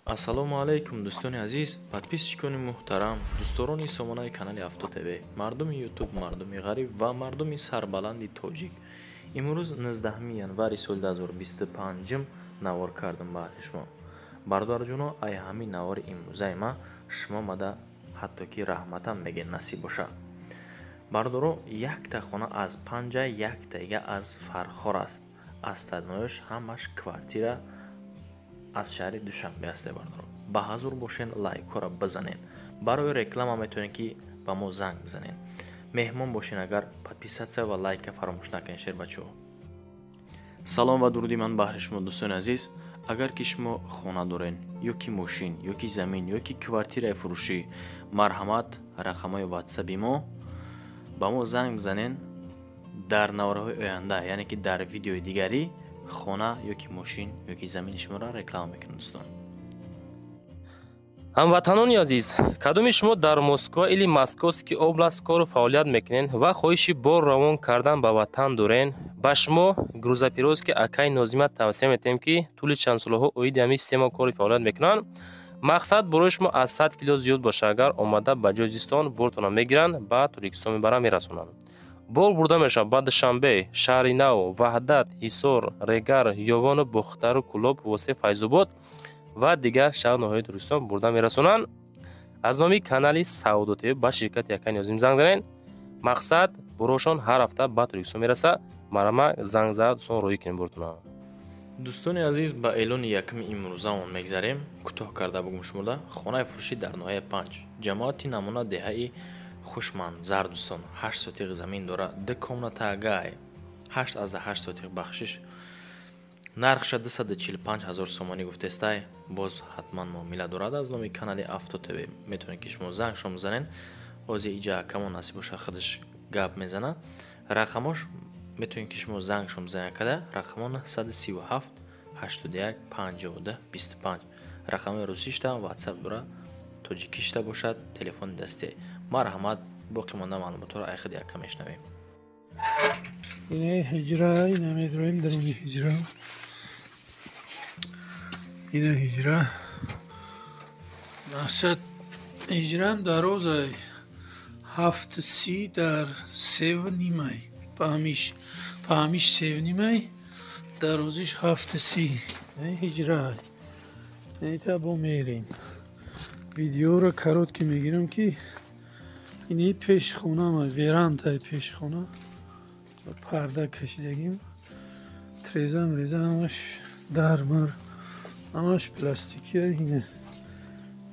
ассалому алайкум дӯстони азиз, подписчикони муҳтарам, дӯстдорони сомонаи канали Авто ТВ, мардуми ютуб, мардуми ғариб ва мардуми сарбаланди тоҷик. имрӯз 19 январи соли 2025 навор кардам баъди шумо. Бардорҷуно, ай ҳамин навори имрӯзаи ма шумо мада ҳатто ки раҳматам мегӯед насиб боша. бардоро якта хона аз панҷа, яктайга аз фархор аст. астадноёш ҳамаш квартира аз шаҳри душанбе аст. бардоро ба ҳазур бошен, лайкҳоро бизанен. барои реклама метавонед ки ба мо занг бизанен. меҳмон бошен, агар подписатсия ва лайка фаромӯш накунед. шер бачаҳо, салом ва дуруди ман баҳри шумо дӯстони азиз. агар ки шумо хона дорен ё ки мошин ё ки замин ё ки квартираи фурӯшӣ, марҳамат, рақамҳои ватсаби мо ба мо занг бизанен. дар навораҳои оянда, яъне ки дар видеои дигарӣ хона ё ки мошин ё ки замини шуморо реклама мекунем. дӯстон, ҳамватанони азиз, кадоми шумо дар Москва или Московский област кору фаъолият мекунед ва хоҳиши бор равон кардан ба ватан дорен, ба шумо грузопировски акаи Нозима тавсия метавем ки тӯли чандсолаҳо оиди ҳамин система кору фаъолият мекунанд. мақсад барои шумо аз 100 кило зиёд боша. агар омада ба ҷои зистон бортона мегиранд, ба Туркистон мебаранд, мерасонанд. бор бурда мешавад ба Душанбе, Шаҳри Нав, Ваҳдат, Ҳисор, Регар, Ёвону, Бухтару, Кӯлоб, Восиф, Файзобод ва дигар шаҳр ноҳияи Туркистон бурда мерасонанд. аз номи канали Саудо ТВ ба ширкати Акаи Нозим занг занед. мақсад борошон ҳар ҳафта ба Туркистон мераса. марама занг зад сон роҳӣ кунед бортона. дӯстони азиз, ба эълони якми имрӯзамон мегзарем. кӯтоҳ карда бугум шумода, хонаи фурӯшӣ дар ноҳияи 5 ҷамоати намуна деҳаи хушманзар. дӯстон, 8 сотиқи замин дора, 2 комната гай, 8 аз 8 сотиқ бахшиш. нархша 245 000 сомонӣ гуфтестай. боз ҳатман муомила дорад. аз номи канали Авто ТВ метавонед ки шумо занг шом бизанен. ҳозир иҷа акамон насиб боша худаш гап мезана. рақамош метавонед ки шумо занг шом бизанед. када рақамон 137 81 52 25. рақамои русишта ватсап дора, тоҷикишта бошад, телефони дастӣ. марҳамат, боқи монда маълумотро айхуди ака мешнавем. Ине ҳиҷра, ина медроем дарони ҳиҷра. Ина ҳиҷра. Мақсад ҳиҷраам дарозай. 7:30 дар 7:30. Паҳмиш 7:30. дарозиш 7:30. ҳиҷра. Нета бо мерем. видеоро каротки мегирам ки ини пешхонамай, верандаи пешхона. парда кашидагим. треза мреза ҳамаш дармар. ҳамаш пластикия.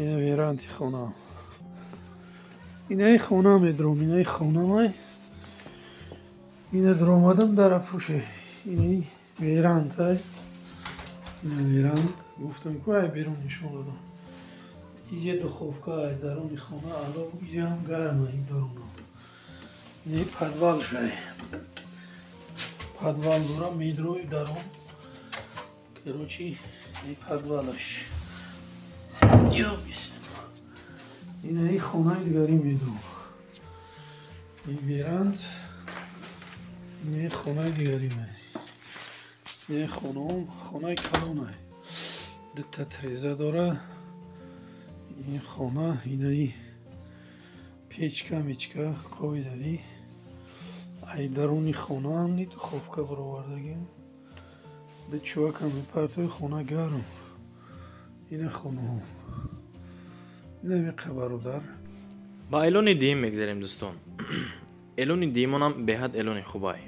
ина веранди хона. инаи хона медром. инаи хонамай. ина дромадам дар апӯше. инаи верандай. ина веранд. гуфтам ку ай берун нишон додам. иҷа духовка ай дарони хона алло. иҷаам гарма ин дарона. инаи подвалшай. подвал дора медрои дарон. короче ин подвалаш. ё бисмилла. инаи хонаи дигари медром. ин веранд. инаи хонаи дигари май. инаи хонаом хонаи калонай. дута треза дора. ин хона инаи печка мечка қоидави. ай дарони хонаам ни духовка баровардагим. ду чувакам партои хона гарм. ина хонаом. ина меқа бародар. ба эълони диюм мегзарем дӯстон. эълони диюмонам беҳад эълони хубай.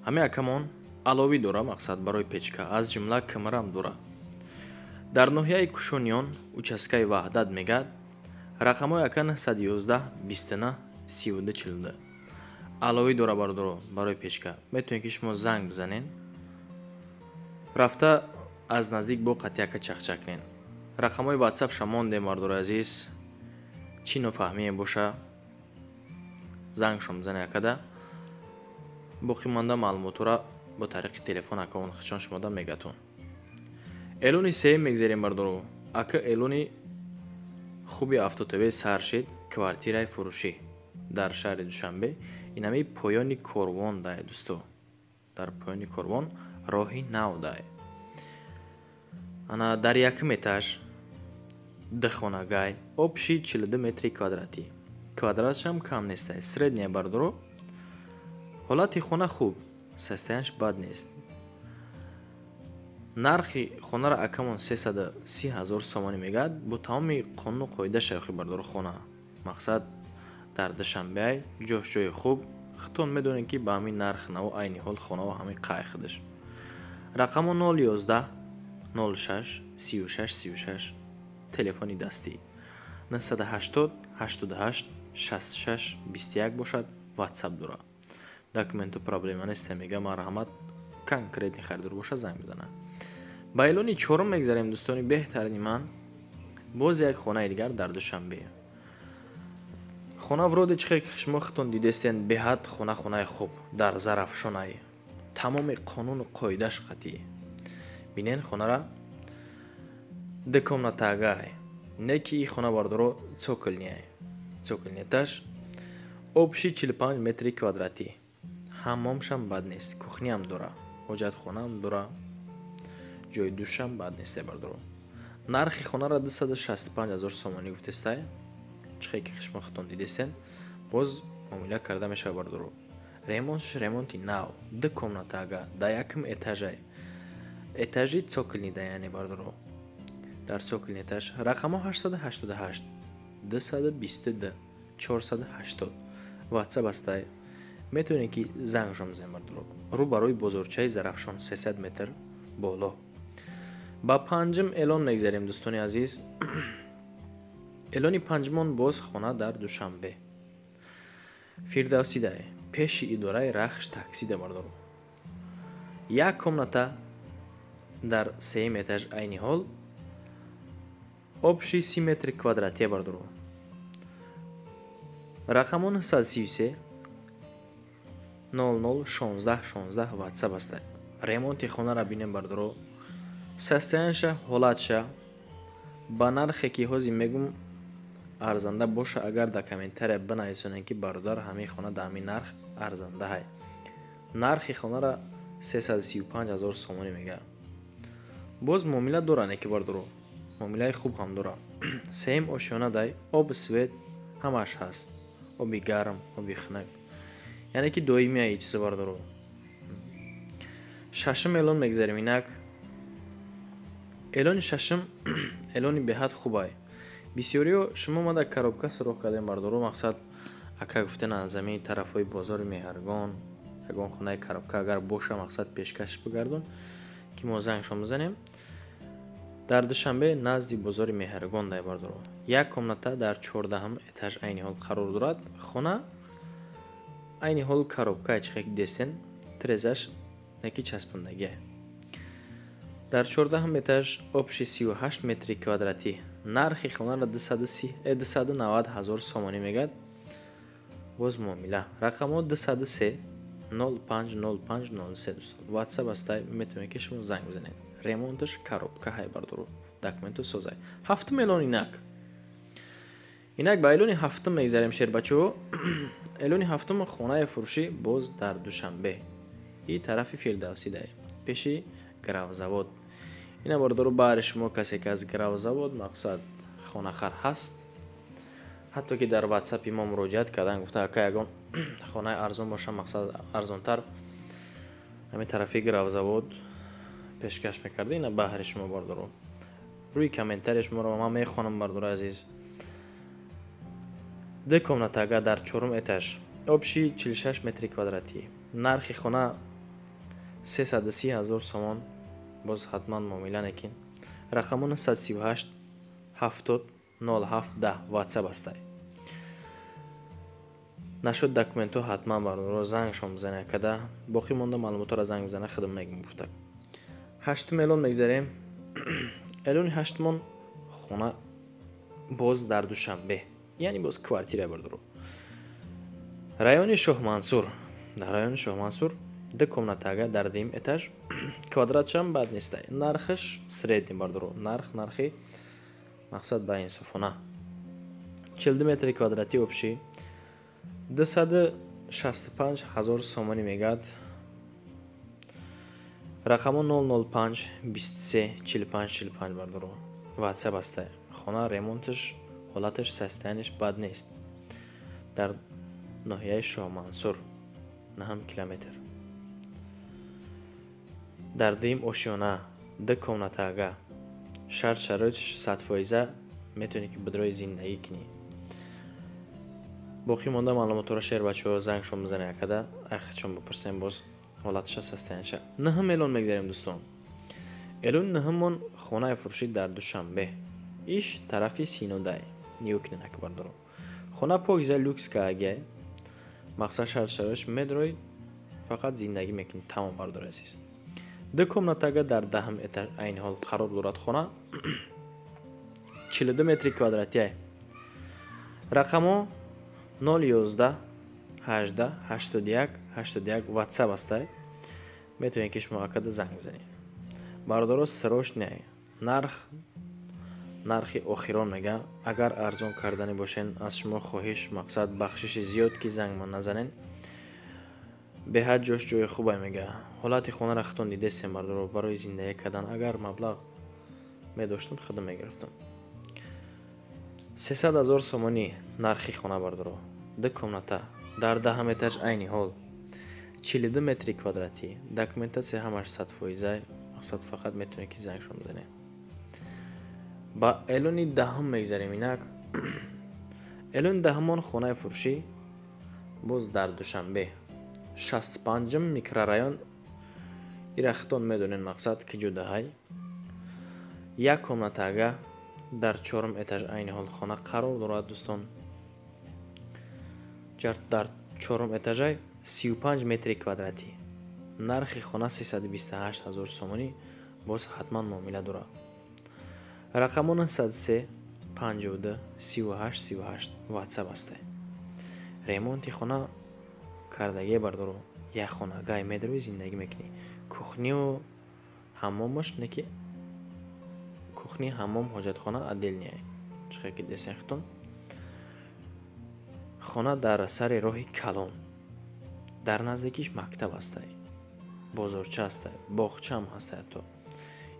ҳамин акамон аловӣ дора, мақсад барои печка, аз ҷумла камарам дора. дар ноҳияи кушониён участкаи Ваҳдат мегад. рақамҳои акан 111 29 32 42. аловӣ дора бардоро барои печка. метавонед ки шумо занг бизанен. рафта аз наздик бо қатъяка чахчакнен. рақамҳои ватсап шамондем бардорои азиз. чӣ нофаҳмие боша занг шом бизане акада. боқи монда маълумотро бо тариқи телефон акаон хишон шумода мегатон. эълони сеюм мегзарем бардоро. ака эълони хуби Авто ТВ сар шид. квартираи фурӯшӣ дар шаҳри Душанбе. инами поёни корвон дай дӯсто. дар поёни корвон роҳи нав дай. ана дар якум этаж дхонагай, общий 42 метри квадратӣ. Квадратшам кам нестай. Средняя бардоро. ҳолати хона хуб, состоянш бад нест. нархи хонаро акамон 330 000 сомонӣ мегӯяд. бо тамоми қонуну қоида шайхи бардоро хона. мақсад дар Душанбе ҷош ҷои хуб. худтон медонед ки ба ҳамин нарх наву айни ҳол хонао ҳамин қай худаш. рақамо 011 06 36 36 телефони дастӣ 980 88 66 21 бошад. ватсап дора. документу проблема нест мега марҳамат конкретни харидор боша занг бизана. ба эълони чорум мегзарем дӯстони беҳтарини ман. боз як хонаи дигар дар Душанбе. хона вроде чихе ки шумо худтон дидестен беҳад хонаи хуб дар Зарафшонай. тамоми қонуну қоидаш қатъӣ. бинен хонара декомнатагай. не ки ин хона бардоро цоколняй. цоколнеташ общий 45 метри квадратӣ. ҳаммомшам бад нест. кухняам дора. ҳоҷатхонаам дора. ҷои душам бад нест бардоро. нархи хонара 265 000 сомонӣ гуфтестай. чихе ки шумо худтон дидестен боз муомила карда мешава бардоро. ремонти нав. ду комнатага да якум этажай. этажи цоколни да яъне бардоро. дар цоколни этаж рақамо 888 222 480 ватсап астай. метавонед ки зангшон бизанед бардоро. рӯ барои бозорчаи Зарафшон 300 метр боло. ба панҷум эълон мегзарем дӯстони азиз. эълони панҷумон боз хона дар Душанбе. Фирдавсидай пеши идораи Рахш таксида бардоро. як комната дар сеюм этаж айни ҳол общий 30 метри квадратия бардоро. рақамо 933 00 16 16 ватсап астад. ремонти хонара бинем бардоро. состоянша ҳолатша ба нархе ки ҳозир мегум арзанда боша. агар дар комментария бинависонед ки бародар ҳамин хона дар ҳамин нарх арзанда ҳай. нархи хонара 335 000 сомонӣ мегӯяд. боз муомила дора не ки бардоро. муомилаи хуб ҳам дора. сеюм ошёна дай об свет ҳамаш ҳаст. оби гарм, оби хунак. яъне ки доимия ин чиза бардоро. шашум эълон мегзарем инак. эълони шашум эълони беҳад хубай. бисёриё шумо мада коробка суроғ кардем бардоро. мақсад ака гуфтен аз замини тарафҳои бозори Меҳаргон ягон хонаи коробка агар боша мақсад пешкаш бигардон ки мо зангшон бизанем. дар Душанбе назди бозори Меҳаргон дай бардоро. як комната дар 14 этаж айни ҳол қарор дорад. хона айни ҳол коробка чихе ки дестен трезаш неки часпондагия. дар 14 этаж общий 38 метри квадратӣ. нархи хонара 290 000 сомонӣ мегӯяд. боз муомила. рақамо 203 05 05 03 дӯстон. ватсап астай. метавонед ки шумо занг бизанед. ремонташ коробка ҳай бардоро. документу созай. ҳафтум эълон инак ба эълони ҳафтум мегзарем шербачо. эълони ҳафтум хонаи фурӯшӣ боз дар Душанбе. ин тарафи Фирдавсидай пеши гравзавод. ина бардоро баъри шумо касе ки аз гравзавод мақсад хонахар ҳаст. ҳатто ки дар ватсапи мо муроҷиат кардан гуфта ака ягон хонаи арзон боша мақсад арзонтар ҳамин тарафи гравзавод пешкаш мекарда. ина баҳри шумо бардоро. рӯи комментария шуморо ман мехонам бардоро азиз. ду комнатага дар 4 этаж общий 46 метри квадратӣ. нархи хона 330 000 сомон. боз ҳатман муомила некин. рақамо 938 70 07 10 ватсап астай. нашуд документҳо ҳатман бардоро зангшон бизане када. боқӣ монда маълумотро занг бизана худам мегуфтак. ҳаштум эълон мегзарем. эълони ҳаштумон хона боз дар Душанбе. яъне боз квартира бардоро. райони Шоҳмансур. дар райони Шоҳмансур ду комнатага дар дим этаж. квадратшам бад нестай. нархаш средни бардоро. нархи мақсад ба инсофона. 42 метри квадратӣ общий 265 000 сомонӣ мегӯяд. рақамо 005 23 45 45 бардоро. ватсап астай. خونه ремонтش حالتش سستنش بد نیست. در ناحیه شاه منصور 9 کیلومتر. در دیم اوشیونه 2 комнатага шарт-шароитиш 100% метавонӣ ки бидрои зиндагӣ кунӣ. боқӣ монда маълумотро шер бачаҳо зангшон мизанед акада ахчон бипурсем боз ҳолаташа састаянша. Наҳм эълон мегзарем дӯстон. Эълони наҳмон хонаи фурӯшӣ дар Душанбе. Иш тарафи Синодай. Ниёкинак бардоро. Хона покиза люкс каагай. Мақсад шарт-шароитиш медрои фақат зиндагӣ мекунӣ тамом бардор азиз. 2 комнатага дар 10 этаж айни ҳол қарор дорад хона. 42 метри квадратия. Рақамо 011 18 81 81 WhatsApp астай. метавонед ки шумо акада занг бизанед. Бардоро срочный нархи охирон мега. Агар арзон кардани бошен аз шумо хоҳиш мақсад бахшиши зиёд ки зангман назанен. беҳад ҷош ҷои хубе мега. ҳолати хонаро худтон дидестем бардоро барои зиндагӣ кардан агар маблағ медоштам худам мегирифтам. 300 000 сомонӣ нархи хона бардоро. 2 комната дар 10 этаж айни ҳол. 42 метри квадратӣ. Документация ҳамаш 100%. мақсад фақат метавонед ки зангшон бизанед. ба эълони даҳум мегзарем инак. эълони даҳумон хонаи фурӯшӣ боз дар Душанбе. 65 микрорайон. ира худтон медонед мақсад ки ҷудаҳай. 1 комнатага дар 4 этаж айни ҳол хона қарор дорад дӯстон. дар 4 этажай 35 метри квадратӣ. нархи хона 328 000 сомонӣ. боз ҳатман муомила дорад. рақамон 103 52 38 38 WhatsApp астай. ремонти хона кардаге бардоро. як хонагай медрои зиндагӣ мекунӣ. кухнию ҳаммомаш неки кухни ҳаммом ҳоҷатхона отдельная. чиқар ки десен хитон. хона дар сари роҳи Калон. дар наздикиш мактаб астай. бозорча астай. боғчам астай ҳатто.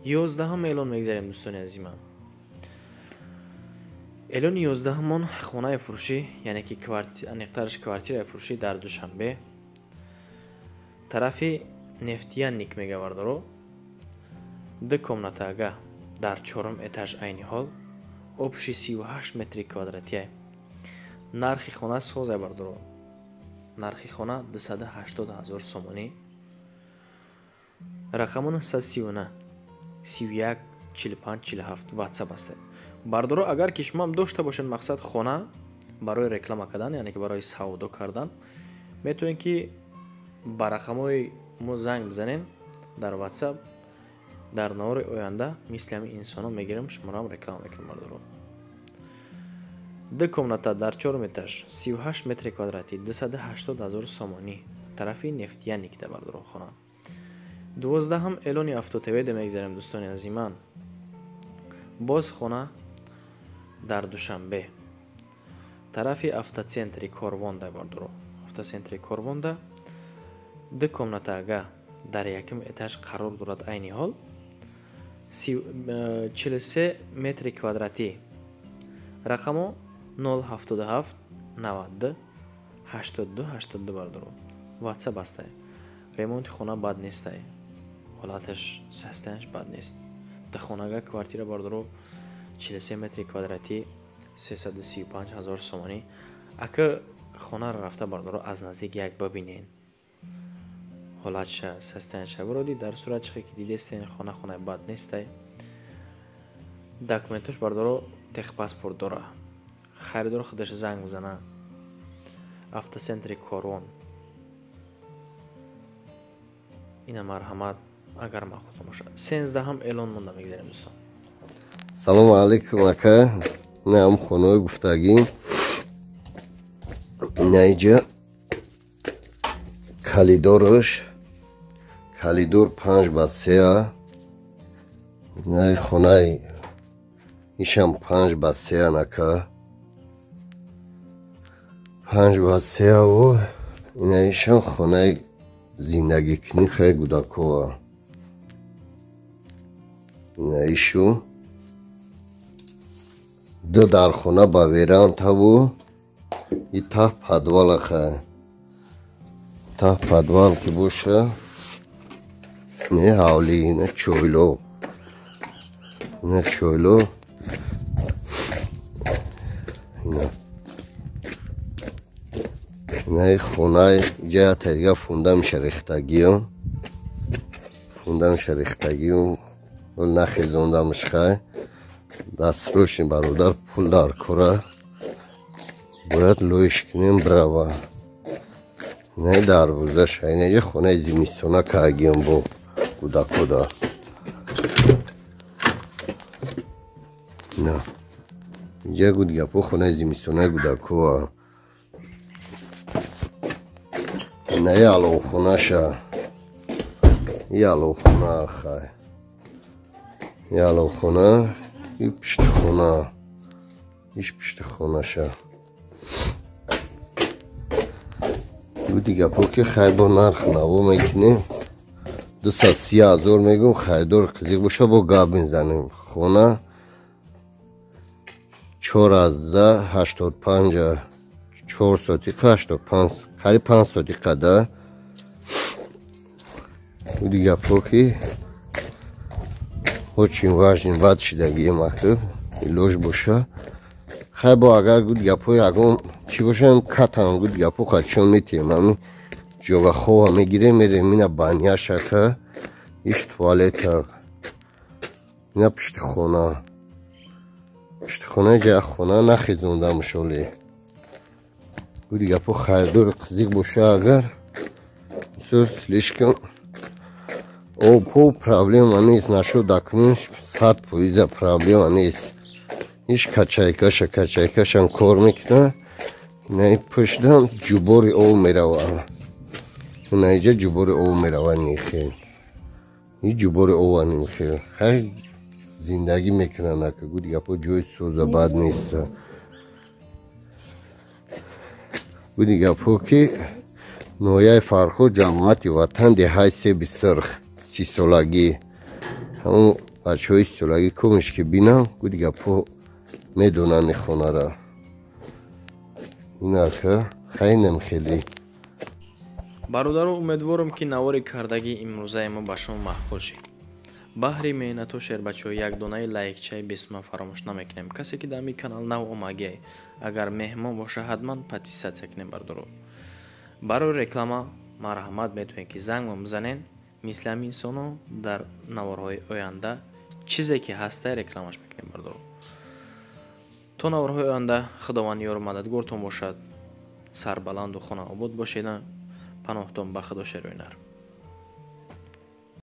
11 эълон мегзарем дӯстони азимам. эълони 11-мон хонаи фурӯшӣ яъне ки анеқтараш квартираи фурӯшӣ дар Душанбе. тарафи нефтияник мега бардоро. 2 комнатага дар 4 этаж айни ҳол. общи 38 метри квадратия. нархи хона соза бардоро. нархи хона 280 000 сомонӣ. рақамон 139 31 45 47 WhatsApp астад. бардоро агар ки шумоам дошта бошед мақсад хона барои реклама кардан яъне ки барои савдо кардан метавонед ки ба рақамҳои мо занг бизанен дар WhatsApp. дар навори оянда мисли ҳамин инсонон мегирем шумоram реклама мекунем бардоро. 2 комната дар 4 этаж 38 метри квадратӣ 280 000 сомонӣ. тарафи нефтияникда бардоро хона. 12 эълони автотеведа мегзарем дӯстони азиман. боз хона дар Душанбе. тарафи автоцентри Корвонда бардоро. автоцентри Корвонда 2 комнатага дар 1 этаж қарор дорад айни ҳол. 43 метри квадратӣ. рақамо 077 92 82 82 бардоро. WhatsApp астай. ремонти хона бад нестай. ҳолаташ састаянш бад нест. дахонага квартира бардоро 43 метри квадратӣ 335 000 сомонӣ. ака хонаро рафта бардоро аз наздик як бибинен. ҳолатша састаянша буроди дар сурат чихе ки дидестен хонаи бад нестай. документош бардоро техпаспорт дора. харидор худаш занг бизана. автоцентри Корвон. ина марҳамат агар махултон бошад. 13 эълон монда мегзарем дӯстон. салому алайкум ака. наам хонаи гуфтагӣ. наиҷа калидораш калидор 5x3. най хонаи ишам 5x3 ака. 5x3 ина ишам хонаи зиндагикунӣ хеле гудакова. ина ишу دو در خونه با ویران تا و ای تا پدوال خواهی تا پدوال که باشه نه حالی نه چویلو نه چویلو نه خونه جای تریگه فوندم شریختگی و نخیزوندمش خواهی دست روشن برادر پول دار کره باید لویش کنیم بروا نه در بوزش اینه یه خونه زیمیستونه که اگیم با کودکو دا نه اینجا گود گپو خونه زیمیستونه کودکو نه یه علو خونه شا یه علو خونه خواهی یه علو خونه یه پشت خونه ایش پشت خونه شا دو دیگه پوکی خیر با نرخ نوو میکنیم 230,000 میگم خریدار قضیق باشه با گاب میزنیم خونه 485 4 ساعتی 85 قریب 5 ساعتی قده دو دیگه پوکی очень важный вад шидагии махтуб лож боша خیر با اگر گود گپو یکم چی باشه کتم گود گپو خدشون میتیم همی جوه خواه میگیره میره مینا بانیا شکه ایش توالت اینا پشت خونه جای خونه نخیزوندم شولی گود گپو خیردور قزیق باشه اگر سوز لیشکم او پو پرابلم نیست نشو دکنش 100% پرابلم نیست ایش کچایکاش هم کار میکنه نه پشتم جبور او میروه نه اینجا جبور او میروه نیخه این جبور او نیخه خیلی زندگی میکنه نکه گود گپو جوی سوزه بد نیست گود گپو که نویه فرخو جماعتی وطن ده های سی بسرخ 30 سالگی همون بچه های 30 سالگی کمش که بینم گود گپو میدونن خونه را اینا که خیلی نمیخیلی бародаро умедворам ки навори кардагии имрӯзаи мо ба шумо маъқул шид. баҳри меҳнату шербачо як донаи лайкчаи бисма фаромӯш намекунем. касе ки дар мин канал нав омагиай агар меҳмон боша ҳатман подписатсия кунем бародаро. барои реклама марҳамат метавонед ки занг мизанен мисли ҳамин инсоно дар наворҳои оянда чизе ки ҳастай рекламаш мекунем бародаро. то наворҳои оянда худованд ёру мададгортон бошад. сарбаланду хонаобод бошед. паноҳтон ба худо шерӯи нар.